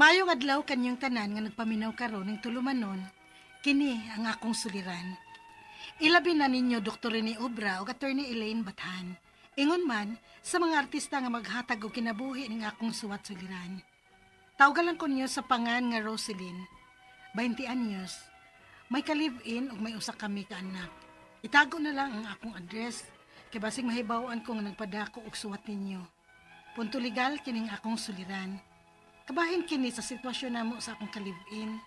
Mayong adlaw kanyang tanan nga nagpaminaw karon ning tulumanon, kini ang akong suliran. Ilabi na ninyo Dr. Rene Obra o Attorney Elaine Bathan. Ingon man sa mga artista nga maghatag og kinabuhi ning akong suwat suliran. Tawgalan ko niyo sa pangan nga Roselyn, 20 anyos. May ka-live-in ug may usa kami ka anak. Itago na lang ang akong address kay basig mahibaw-an ko nga nagpadako og suwat ninyo. Punto legal kining akong suliran. Kabahin kini sa sitwasyon namo sa akong ka-live-in.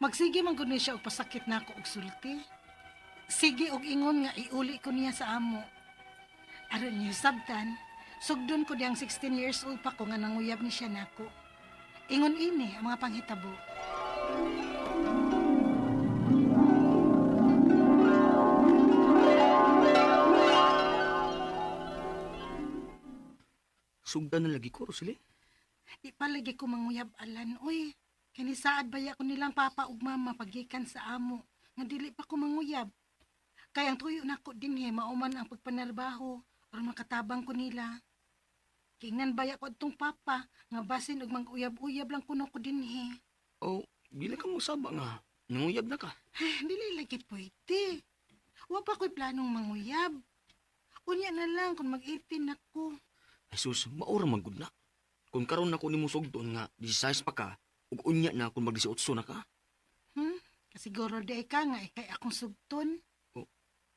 Magsige man gud ni siya og pasakit nako og sulti. Sige og ingon nga iuli ko niya sa amo. Aron niya sabtan, sugdon ko diyang 16 years old pa ko nga nanguyab ni siya nako. Ingon ini ang mga panghitabo. Sugdan na lagi ko, Roselyn. Ipalagi ko manguyab alan, oy. Kani saad baya ko nilang papa ug mama pagikan sa amo. Nga dili pa ko manguyab. Kaya ang tuyo nako dinhi mauman ang pagpanarbaho aron makatabang ko nila. Kingnan baya ko adtong papa nga basin og mang-uyab-uyab lang kuno ko dinhi. Oh, dili ka mo saba nga. Nanguyab na ka. Dili lagi pwede. Wa pa ko'y planong manguyab. Unya na lang kung mag-18 ako. Ay sus, maura magud na. Kung karon na ko nimo sugdon nga 16 pa ka, ug unya na kung mag-18 na ka. Kasiguro di ka nga kay akong sugton.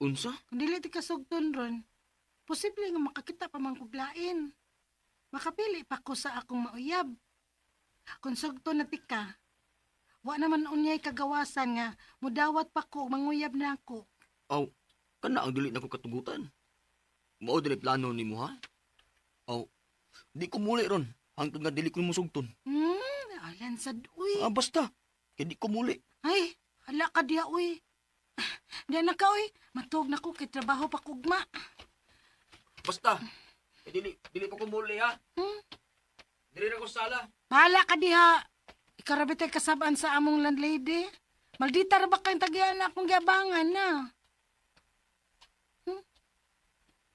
Unsa? Kung dili di ka sugton ron, posible nga makakita pa man kog lain. Makapili pa ko sa akong mauyab. Kung sugton na tika, wa naman unyay kagawasan nga mudawat pa ko manguyab na ako. Aw, kana ang dili na ko katugutan. Mao dili plano nimo ha? Aw, di ko muli ron hangtod nga dili ko nimo sugton. Alan sad uy. Basta, kay di ko muli. Ay, hala ka diya uy. Diyan na ka uy, matug na ko kay trabaho pa kugma. Basta, kay dili pa ko muli ha. Dili na ko sala. Bahala ka diha. Ikarabit ay kasabaan sa among landlady. Maldita ra ba kayong tagihan na akong giabangan na?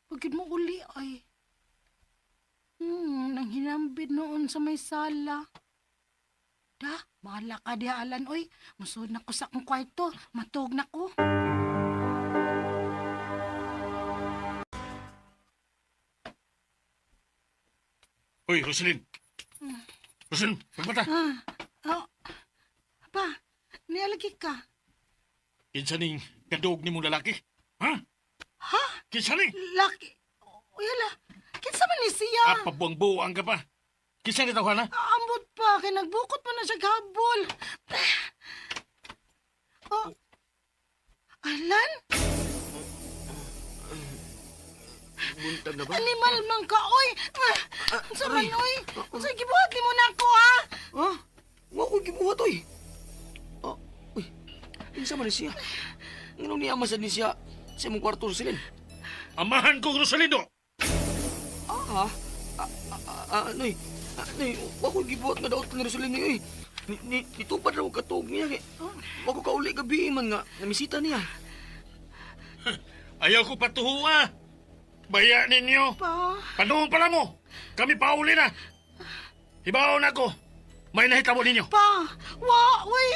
Pagkid mo uli ay. Nang hinambid noon sa may sala. Da, bahala ka diha alan oy. Musud na ko sa akong kwarto. Matug na ko. Uy, Roselyn! Roselyn, magmata! Pa, nialagi ka. Kinsa ning kadog ni mong lalaki? Ha? Ha? Kinsa ning? Laki. Uyala, kinsa man ni siya? Pabuang-buang ka pa. Kinsa ni tawhan ha? Ambot pa, kay nagbukot pa na siya gabol. Oh. Alan? Buntag na ba? Animal man ka, oy! Sa man, oy! Sige, buhat ni mo na ako, ha? Ha? Wa ko gibuhat oy. Uy. Kinsa man ni siya? Ngano ni ama sad ni siya sa imong kwarto, Roselyn? Amahan ko, Rosalinda! Noy, wa ko gibuhat nga daot ni Roselyn ni oy. Nitupad raw katog niya kay. Wa ko kauli gabi man nga namisita niya. Ayaw ko patuhua! Baya ninyo! Pa? Panuhong pala mo! Kami pauli na! Hibaw na ko! May nahitabo ninyo! Pa! Uy!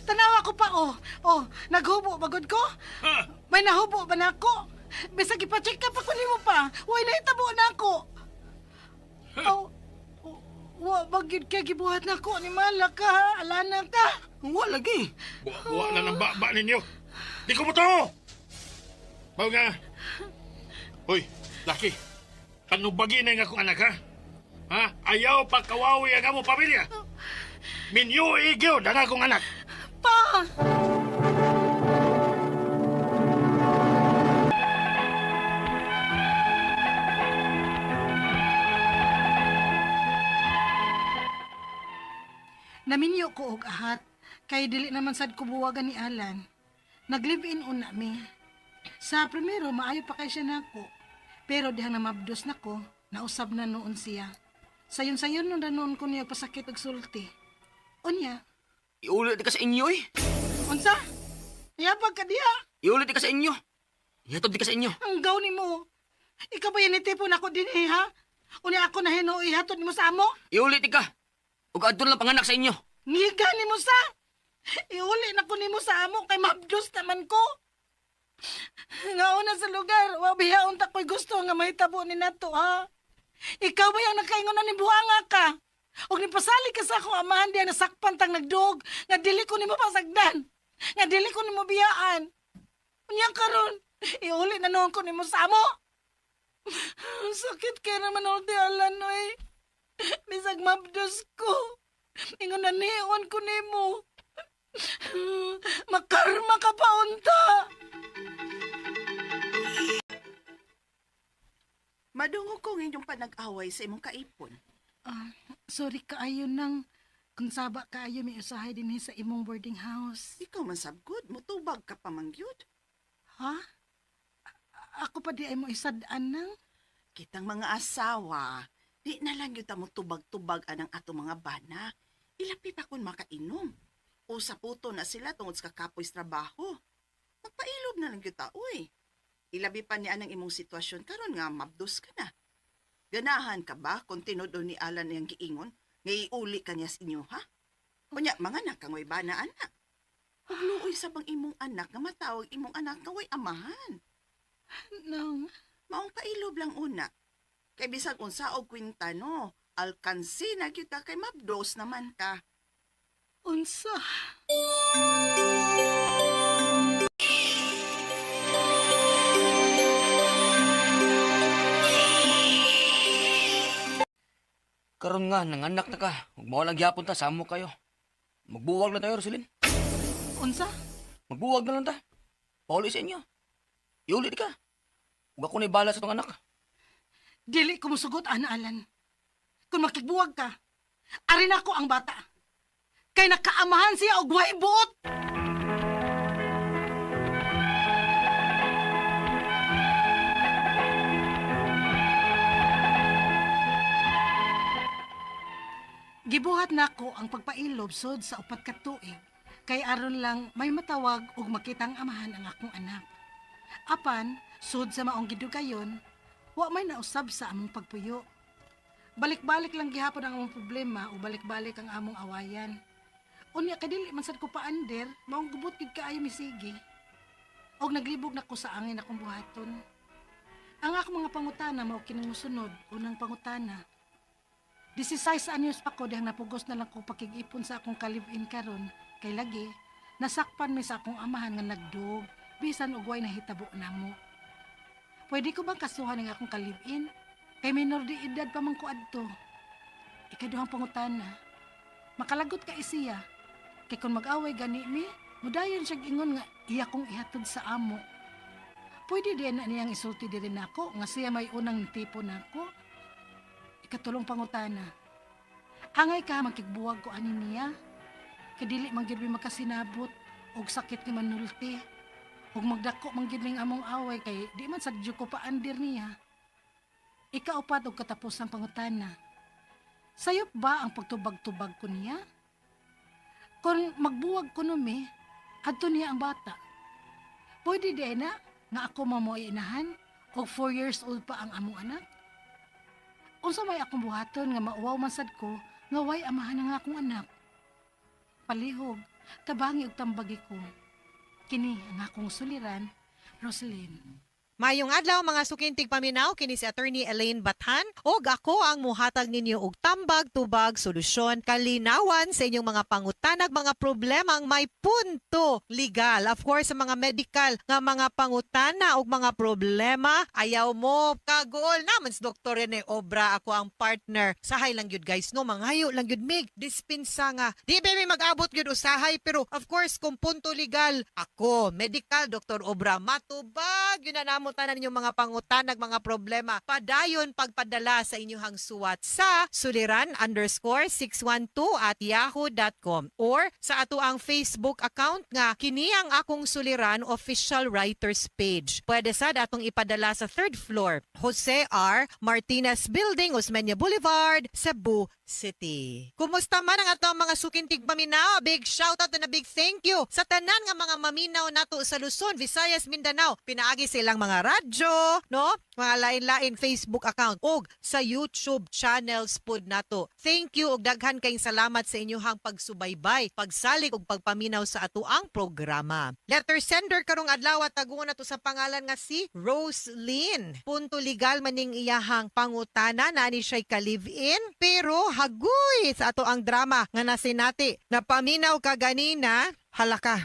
Tanawa ko pa, oh. Oh, naghubo bagod ko? Ha? May nahubo ba na ako? Bisag ipacheck up ako nimo pa. Uy, nahitabo na ako. Wa bagid kay gibuhat na ako ni Malaka, ha? Alana ka. Wa lagi. Buwa na ng baba ninyo! Di ko mo to! Bawa nga! Hoy, laki! Panubagi na yung akong anak, ha? Ha? Ayaw pagkawawi ang among pamilya! Minyo igyo na akong anak! Pa! Naminyo ko og ahat, kay dili naman sad ko buwagan ni Alan. Nag-live-in una mi. Sa primero, maayo pa kay siya nako. Pero dihang namabdos nako, nausab na noon siya. Sayon-sayon nun na noon ko niya pasakit og sulti. Unya, Iulit di ka sa inyo eh. unsa? Yabag ka diha. Iulit di ka sa inyo. Ihatod di ka sa inyo. Ang gaw ni mo. Ikaw ba yan itipon ako din ha? Unya ako na hinuoy hatod mo sa amo? Iulit di ka. ug adto lang panganak sa inyo. Ngiga ni mo sa. Iuli na ko nimo sa amo kay mabdos naman ko. Nga una sa lugar, wabihaon ta ko'y gusto nga mahitabo ni nato, ha? Ikaw ba yung nakaingon na ni buhanga ka? O nipasali ka sa akong amahan diya nasakpan tang nagdog, nga dili ko nimo pasagdan, nga dili ko nimo biyaan. Unya karon, iuli na noon ko nimo sa amo. Sakit kay naman ulti alan, oy. Bisag mabdos ko. Ingon na niyon ko nimo. Makarma ka pa unta. Madungo ko inyong panag-away sa imong kaipon. Sorry kaayo nang kung saba kaayo may usahay din sa imong boarding house. Ikaw man sabgod, mutubag ka pa mangyud. Ha? Ako pa di ay mo isadaan nang? Kitang mga asawa, di na lang yun mo tubag-tubag anang ato mga bana. Ilapi pa kun makainom. O sa puto na sila tungod sa kakapoy sa trabaho. Magpailob na lang yun uy. Ilabi pa ni anang imong sitwasyon karon nga mabdos ka na. Ganahan ka ba kung tinudo ni Alan niyang giingon nga iuli ka niya sa inyo, ha? Kunya, mga anak kang way bana anak. Huwag luoy sa bang imong anak nga matawag imong anak nga way amahan. Nang, Maong pailob lang una. Kay bisag unsa og kwinta no, alkansi na kita kay mabdos naman ka. unsa? Karon nga nanganak na ka, ug mao lang gyapon ta samo kayo. Magbuwag na tayo, Roselyn. Unsa? Magbuwag na lang ta. Pauli sa inyo. Iuli di ka. Ug ako ni bala sa tong anak. Dili ko musugot, Alan. Kung makigbuwag ka, arin ako ang bata. Kay nakaamahan siya og way buot. Gibuhat nako ang pagpailob sod sa upat ka tuig. Kay aron lang may matawag ug makitang amahan ang akong anak. Apan, sud sa maong gidugayon, wa may nausab sa among pagpuyo. Balik-balik lang gihapon ang among problema o balik-balik ang among awayan. Unya kadili man sad ko paander, maong gubot gid kaayo misigi. Og naglibog nako sa angin akong buhaton. Ang akong mga pangutana mao kining mosunod, unang pangutana. 16 anyos pa ko dihang napugos na lang ko pakig-ipon sa akong kalib-in karon kay lagi nasakpan mi sa akong amahan nga nagdug bisan og way nahitabo namo. Pwede ko bang kasuhan ang akong kalib-in? Kay minor de edad pa man ko adto. Ikaduhang pangutana. Makalagot ka isiya. Kay kung mag-away gani mi, mudayon siya ingon nga iya kong ihatod sa amo. Pwede din na niyang isulti din ako nga siya may unang tipo nako. Ikatulong pangutana. Angay ka makigbuwag ko ani niya. Kadili man gyud mi makasinabot og sakit ni manulti. Ug magdako man gyud ning among away kay di man sadyo ko paandir niya. Ikaupat og katapusang pangutana. Sayop ba ang pagtubag-tubag ko niya? Kung magbuwag ko mi, adto niya ang bata. Pwede di na nga ako mamoy inahan og 4 years old pa ang among anak. Unsa may akong buhaton nga mauwaw man sad ko nga way amahan ang akong anak. Palihog, tabangi og tambagi ko. Kini ang akong suliran, Roselyn. Mayong adlaw mga sukintig paminaw kini si Attorney Elaine Bathan ug ako ang muhatag ninyo og tambag tubag solusyon kalinawan sa inyong mga pangutanag mga problemang may punto legal. Of course sa mga medical nga mga pangutana ug mga problema ayaw mo kagool naman si Dr. Rene Obra ako ang partner. Sahay lang gyud guys no mangayo lang gyud mig dispensa nga. Di ba may mag-abot gyud usahay pero of course kung punto legal ako medical Dr. Obra matubag yun na namo tanan ninyong mga pangutanag, mga problema, padayon pagpadala sa inyong suwat sa suliran_612@yahoo.com or sa ato ang Facebook account nga kini ang akong suliran official writers page. Pwede sad atong ipadala sa 3rd floor, Jose R. Martinez Building, Osmeña Boulevard, Cebu City. Kumusta man ang ato mga sukintig paminaw? Big shout out and a big thank you sa tanan nga mga maminaw nato sa Luzon, Visayas, Mindanao. Pinaagi silang mga radyo, no? Mga lain-lain Facebook account ug sa YouTube channels pod nato. Thank you ug daghan kayong salamat sa inyong pagsubaybay, pagsalig ug pagpaminaw sa ato ang programa. Letter sender karong adlaw tagungon nato sa pangalan nga si Roslyn. Punto legal maning iyahang pangutana na ni siya'y ka-live-in pero hagoy sa ato ang drama nga nasinati. Napaminaw ka ganina, halaka.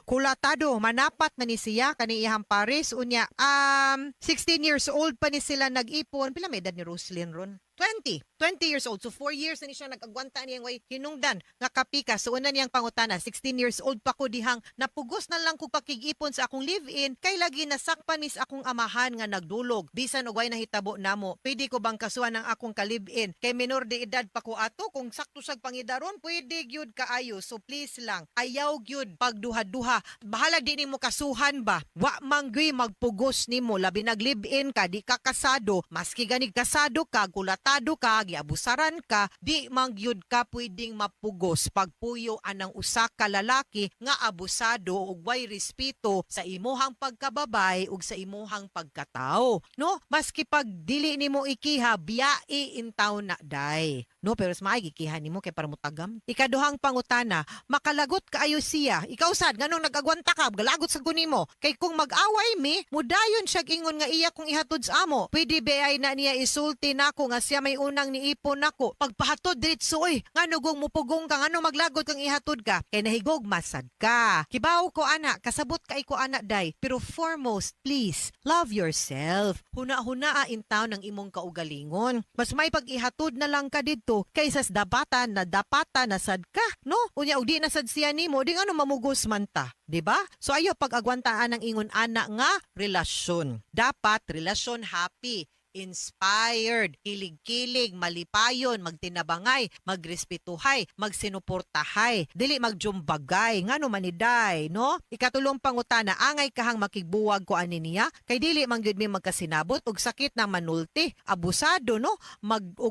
Kulatado, manapat na ni siya kani iyang pares unya 16 years old pa ni sila nag-ipon. Pila may edad ni Roslyn ron? 20 years old. So 4 years na ni siya nag-agwanta niyang way hinungdan nga kapika. So una niyang pangutana, 16 years old pa ko dihang napugos na lang ko pakig-ipon sa akong live-in kay lagi nasakpan mis akong amahan nga nagdulog. Bisan og way nahitabo namo, pwede ko bang kasuhan ang akong ka-live-in kay minor de edad pa ko ato kung sakto sag pangidaron pwede gyud kaayo. So please lang, ayaw gyud pagduha-duha. Bahala di nimo kasuhan ba? Wa manggoy magpugos nimo labi nag-live-in ka di ka kasado. Maski ganig kasado ka, kulatado ka, giabusaran ka, di mangyud ka pwedeng mapugos pagpuyo anang usa ka lalaki nga abusado ug way respeto sa imuhang pagkababay ug sa imuhang pagkatao. No? Maski pag dili nimo ikiha, biyai in town na day. No, pero mas maigi ikiha nimo kay para mutagam. Ikaduhang pangutana, makalagot kaayo siya. Ikaw sad nganong nagagwanta ka, galagot sa kunimo. Kay kung mag-away mi, mudayon siya ingon nga iya kung ihatod sa amo. Pwede beay na niya isulti nako nga siya may unang niipon nako. Pagpahatod diretso oy, ngano gong mupugong ka, ngano maglagot kang ihatod ka. Kay nahigog masad ka. Kibaw ko ana, kasabot kay ko ana day. Pero foremost, please, love yourself. Huna-hunaa in town ang imong kaugalingon. Mas may pag-ihatod na lang ka dito kaysa sa dapatan na sad ka, no? Unya og di na sad siya nimo, di ano mamugos man ta, di ba? So ayo pag-agwantaan ang ingon ana nga relasyon. Dapat relasyon happy, inspired, kilig-kilig, malipayon, magtinabangay, magrespetuhay, magsinuportahay, dili magjumbagay, ngano maniday, no? Ikatulong pangutana, angay kahang makigbuwag ko ani niya, kay dili mangyud mi magkasinabot og sakit na manulti, abusado, no?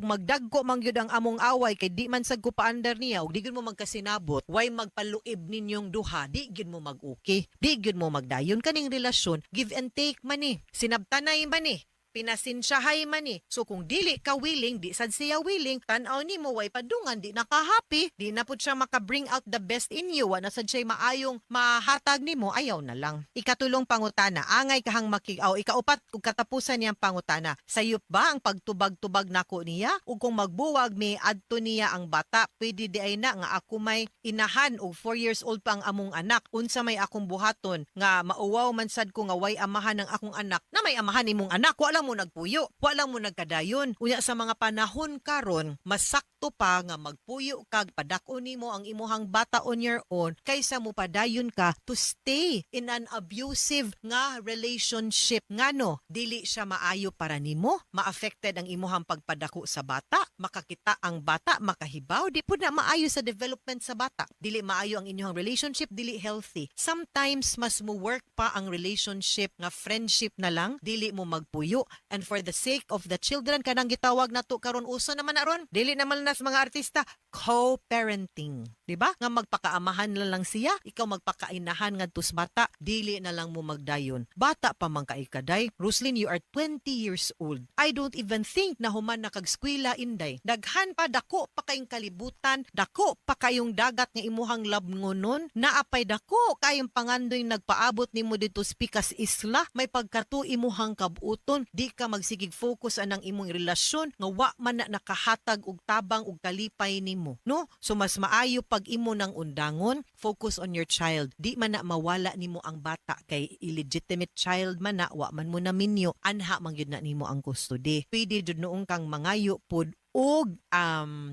Magdagko mangyud ang among away kay di man sad ko paandar niya, og di gyud mo magkasinabot, way magpaluib ninyong duha, di gyud mo mag-okay, di gyud mo magdayon kaning relasyon, give and take man ni, sinabtanay man ni, pinasinsyahay man ni. So kung dili ka willing, di sad siya willing, tan-aw nimo way padungan, di naka-happy, di na pud siya maka-bring out the best in you, wa na sad siya maayong mahatag nimo, ayaw na lang. Ikatulong pangutana, angay kahang ikaupat ug katapusan niyang pangutana, sayop ba ang pagtubag-tubag nako niya? Ug kung magbuwag mi adto niya ang bata, pwede di ay na nga ako may inahan og 4 years old pa ang among anak, unsa may akong buhaton nga mauwaw man sad ko nga way amahan ng akong anak na may amahan imong anak, wala mo nagpuyo, wala mo nagkadayon. Unya sa mga panahon karon, mas sakto pa nga magpuyo kag padako nimo ang imuhang bata on your own kaysa mo padayon ka to stay in an abusive nga relationship. Ngano, dili siya maayo para nimo, ma-affected ang imuhang pagpadako sa bata, makakita ang bata, makahibaw, di pud na maayo sa development sa bata. Dili maayo ang inyong relationship, dili healthy. Sometimes mas mo work pa ang relationship nga friendship na lang, dili mo magpuyo. And for the sake of the children, kanang gitawag nato karon usa naman na ron, dili naman nas mga artista, co-parenting. Diba? Nga magpakaamahan na lang siya, ikaw magpakainahan nga tus bata, dili na lang mo magdayon. Bata pa man kay kaday. Roslyn, you are 20 years old. I don't even think na human nakag-skwela inday. Daghan pa, dako pa kayong kalibutan, dako pa kayong dagat nga imuhang labngonon, naapay dako kayong pangandoy nagpaabot nimo dito sa Pikas Isla, may pagkatu imuhang kabuton, di ka magsigig focus anang imong relasyon nga wa man na nakahatag og tabang og kalipay nimo, no? So mas maayo pag imo nang undangon, focus on your child. Di man na mawala nimo ang bata kay illegitimate child man na, wa man mo na minyo, anha man gyud na nimo ang custody. Pwede jud noong kang mangayo pod og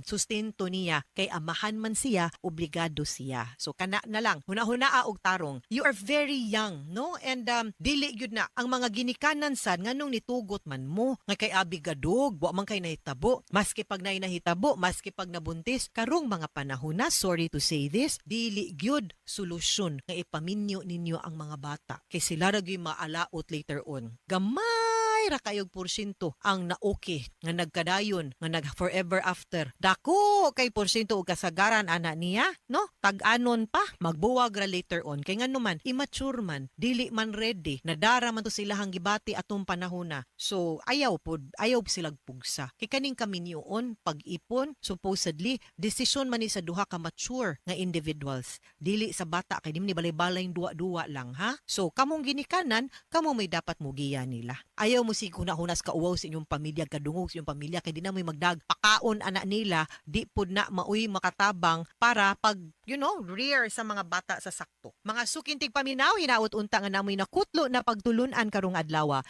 sustento niya kay amahan man siya, obligado siya. So kana na lang, huna-hunaa og tarong. You are very young, no? And dili gyud na ang mga ginikanan sad nganong nitugot man mo nga kay abigadog, wa man kay nahitabo. Maski pag nahitabo, maski pag nabuntis, karong mga panahon na, sorry to say this, dili gyud solusyon nga ipaminyo ninyo ang mga bata kay sila ra gyud maalaot later on. Gamay Dugay ra kayog porsyento ang naoki nga nagkadayon nga nag forever after. Dako kay porsyento og kasagaran ana niya, no? Tag-anon pa, magbuwag ra later on. Kay ngano man immature man, dili man ready, nadara man to sila hang gibati atong panahona. So ayaw silag pugsa. Kay kaning kami niyoon pag-ipon supposedly desisyon man ni sa duha ka mature nga individuals. Dili sa bata kay di man ni balay-balay duwa-duwa lang ha. So kamong ginikanan, kamo may dapat mugiya nila. Ayaw mo si hunas ka uwaw sa inyong pamilya, kadungog sa inyong pamilya kay di na may magdagpakaon anak nila, di pud na mauy makatabang para pag rear sa mga bata sa sakto. Mga sukintig paminaw hinaot unta nga namoy nakutlo na pagtulunan karong adlaw.